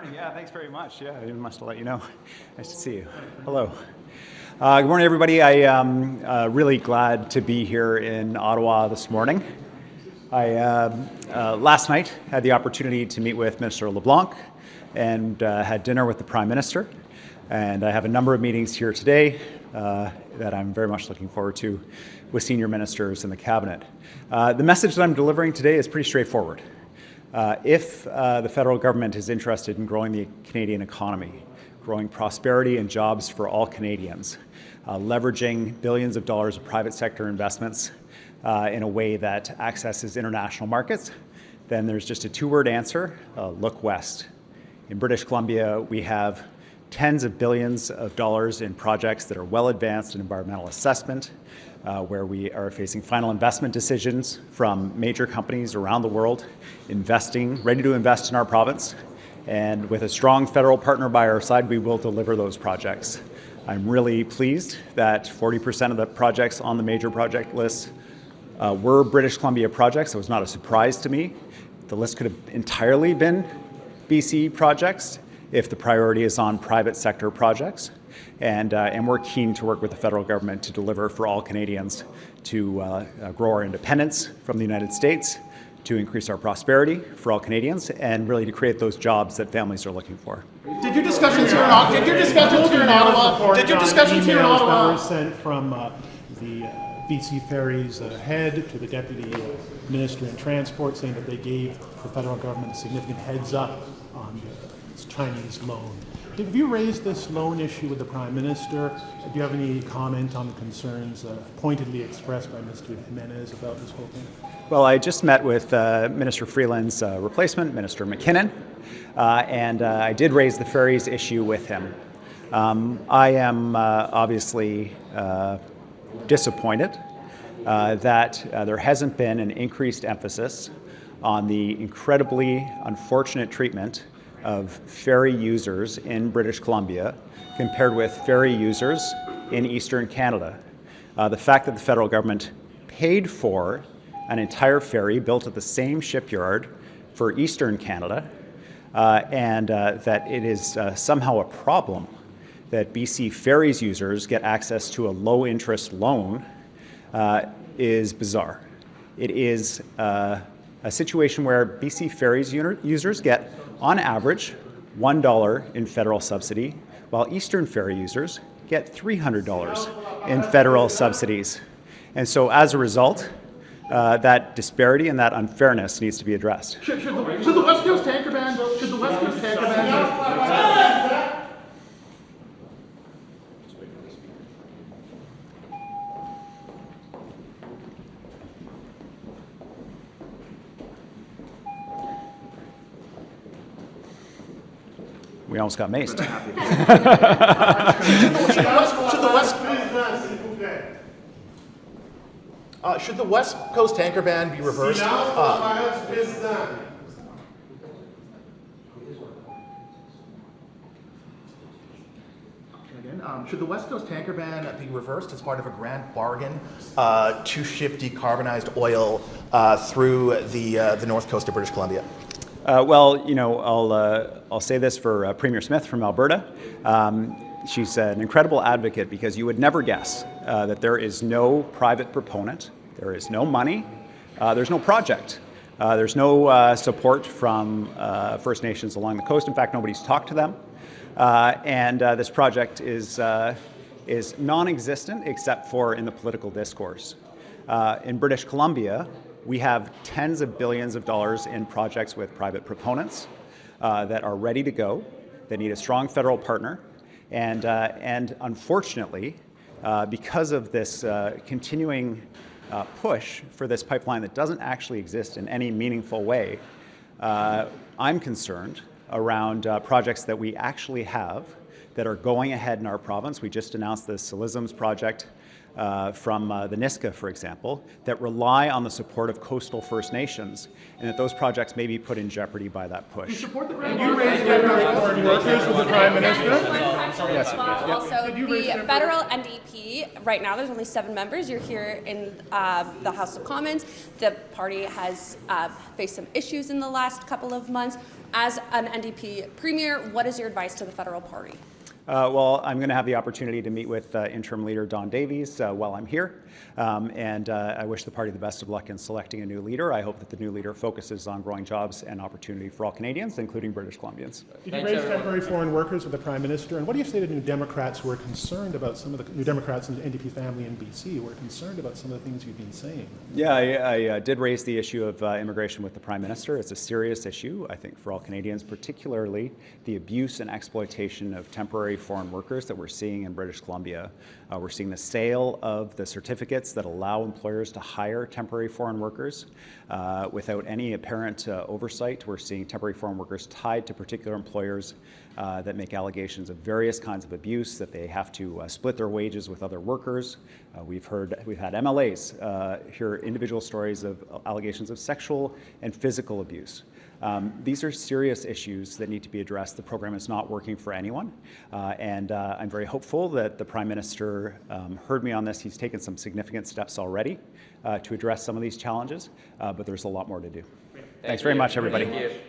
morning. Yeah, thanks very much. Yeah, I must have let you know. Nice to see you. Hello. Good morning, everybody. I am really glad to be here in Ottawa this morning. I last night had the opportunity to meet with Minister LeBlanc and had dinner with the Prime Minister. And I have a number of meetings here today that I'm very much looking forward to with senior ministers in the cabinet. The message that I'm delivering today is pretty straightforward. If the federal government is interested in growing the Canadian economy, growing prosperity and jobs for all Canadians, leveraging billions of dollars of private sector investments in a way that accesses international markets, then there's just a two-word answer: look west. In British Columbia, we have tens of billions of dollars in projects that are well advanced in environmental assessment, where we are facing final investment decisions from major companies around the world, ready to invest in our province. And with a strong federal partner by our side, we will deliver those projects. I'm really pleased that 40% of the projects on the major project list were British Columbia projects. It was not a surprise to me. The list could have entirely been BC projects if the priority is on private sector projects. And we're keen to work with the federal government to deliver for all Canadians, to grow our independence from the United States, to increase our prosperity for all Canadians, and really to create those jobs that families are looking for. Did your discussions here in Ottawa? Did your discussions here in Ottawa? Were sent from the BC Ferries head to the Deputy Minister in Transport, saying that they gave the federal government a significant heads up on this Chinese loan. Have you raised this loan issue with the Prime Minister? Do you have any comment on the concerns pointedly expressed by Mr. Jimenez about this whole thing? Well, I just met with Minister Freeland's replacement, Minister McKinnon, and I did raise the ferries issue with him. I am obviously disappointed that there hasn't been an increased emphasis on the incredibly unfortunate treatment of ferry users in British Columbia compared with ferry users in Eastern Canada. The fact that the federal government paid for an entire ferry built at the same shipyard for Eastern Canada, and that it is somehow a problem that BC Ferries users get access to a low-interest loan is bizarre. It is a situation where BC Ferries users get, on average, $1 in federal subsidy, while Eastern ferry users get $300 in federal subsidies. And so as a result, that disparity and that unfairness needs to be addressed. Should the West Coast tanker ban? We almost got maced. Should the West Coast tanker ban be reversed? Should the West Coast tanker ban be reversed as part of a grand bargain to ship decarbonized oil through the north coast of British Columbia? Well, you know, I'll say this for Premier Smith from Alberta. She's an incredible advocate because you would never guess that there is no private proponent, there is no money, there's no project, there's no support from First Nations along the coast. In fact, nobody's talked to them. And this project is non-existent except for in the political discourse. In British Columbia, we have tens of billions of dollars in projects with private proponents that are ready to go, that need a strong federal partner. And unfortunately, because of this continuing push for this pipeline that doesn't actually exist in any meaningful way, I'm concerned around projects that we actually have that are going ahead in our province. We just announced the Silisms project from the Niska, for example, that rely on the support of coastal First Nations, and that those projects may be put in jeopardy by that push. Support the you raised foreign workers with the Prime Minister? Yes. Also, the federal NDP, right now there's only 7 members. You're here in the House of Commons. The party has faced some issues in the last couple of months. As an NDP premier, what is your advice to the federal party? Well, I'm going to have the opportunity to meet with interim leader Don Davies while I'm here, and I wish the party the best of luck in selecting a new leader. I hope that the new leader focuses on growing jobs and opportunity for all Canadians, including British Columbians. Did you raise temporary foreign workers with the Prime Minister? And what do you say to New Democrats who are concerned about some of the New Democrats in the NDP family in BC who are concerned about some of the things you've been saying? Yeah, I did raise the issue of immigration with the Prime Minister. It's a serious issue, I think, for all Canadians, particularly the abuse and exploitation of temporary foreign workers that we're seeing in British Columbia. We're seeing the sale of the certificates that allow employers to hire temporary foreign workers without any apparent oversight. We're seeing temporary foreign workers tied to particular employers that make allegations of various kinds of abuse, that they have to split their wages with other workers. We've had MLAs hear individual stories of allegations of sexual and physical abuse. These are serious issues that need to be addressed. The program is not working for anyone, and I'm very hopeful that the Prime Minister heard me on this. He's taken some significant steps already to address some of these challenges, but there's a lot more to do. Thanks very much, everybody.